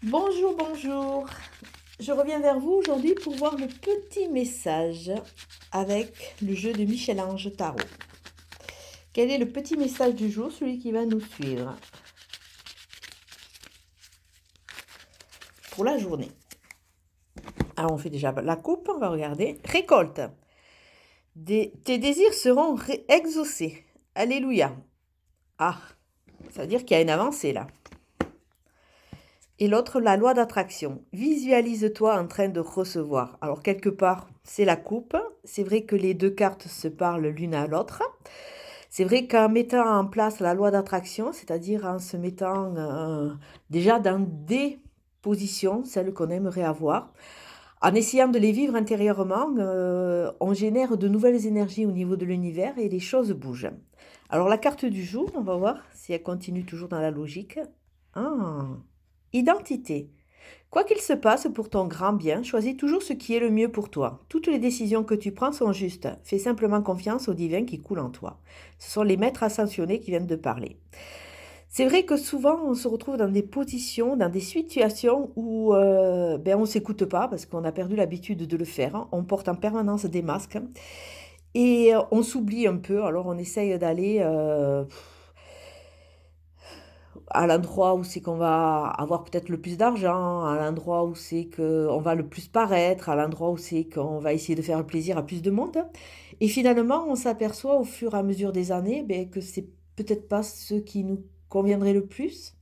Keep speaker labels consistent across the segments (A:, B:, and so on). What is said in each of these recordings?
A: Bonjour, bonjour. Je reviens vers vous aujourd'hui pour voir le petit message avec le jeu de Michel-Ange Tarot. Quel est le petit message du jour, celui qui va nous suivre pour la journée? Alors, on fait déjà la coupe, on va regarder. Récolte. Tes désirs seront exaucés. Alléluia. Ah, ça veut dire qu'il y a une avancée là. Et l'autre, la loi d'attraction. Visualise-toi en train de recevoir. Alors, quelque part, c'est la coupe. C'est vrai que les deux cartes se parlent l'une à l'autre. C'est vrai qu'en mettant en place la loi d'attraction, c'est-à-dire en se mettant déjà dans des positions, celles qu'on aimerait avoir, en essayant de les vivre intérieurement, on génère de nouvelles énergies au niveau de l'univers et les choses bougent. Alors, la carte du jour, on va voir si elle continue toujours dans la logique. Ah, identité. Quoi qu'il se passe pour ton grand bien, choisis toujours ce qui est le mieux pour toi. Toutes les décisions que tu prends sont justes. Fais simplement confiance au divin qui coule en toi. Ce sont les maîtres ascensionnés qui viennent de parler. C'est vrai que souvent on se retrouve dans des positions, dans des situations où on ne s'écoute pas parce qu'on a perdu l'habitude de le faire. On porte en permanence des masques et on s'oublie un peu. Alors on essaye d'aller à l'endroit où c'est qu'on va avoir peut-être le plus d'argent, à l'endroit où c'est qu'on va le plus paraître, à l'endroit où c'est qu'on va essayer de faire plaisir à plus de monde. Et finalement, on s'aperçoit au fur et à mesure des années que c'est peut-être pas ce qui nous conviendrait le plus.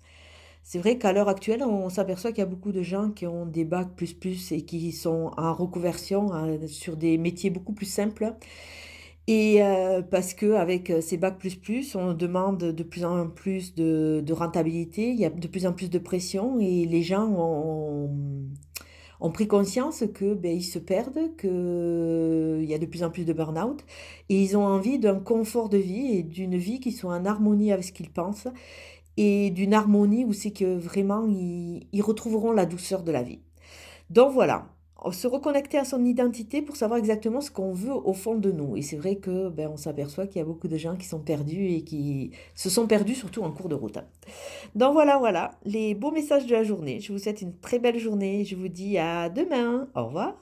A: C'est vrai qu'à l'heure actuelle, on s'aperçoit qu'il y a beaucoup de gens qui ont des bacs plus plus et qui sont en reconversion sur des métiers beaucoup plus simples et parce qu'avec ces bacs plus plus, on demande de plus en plus de rentabilité, il y a de plus en plus de pression et les gens ont pris conscience que, ils se perdent, qu'il y a de plus en plus de burn-out et ils ont envie d'un confort de vie et d'une vie qui soit en harmonie avec ce qu'ils pensent et d'une harmonie où c'est que vraiment ils retrouveront la douceur de la vie. Donc voilà, se reconnecter à son identité pour savoir exactement ce qu'on veut au fond de nous. Et c'est vrai que on s'aperçoit qu'il y a beaucoup de gens qui sont perdus et qui se sont perdus surtout en cours de route. Donc voilà, voilà, les beaux messages de la journée. Je vous souhaite une très belle journée. Je vous dis à demain. Au revoir.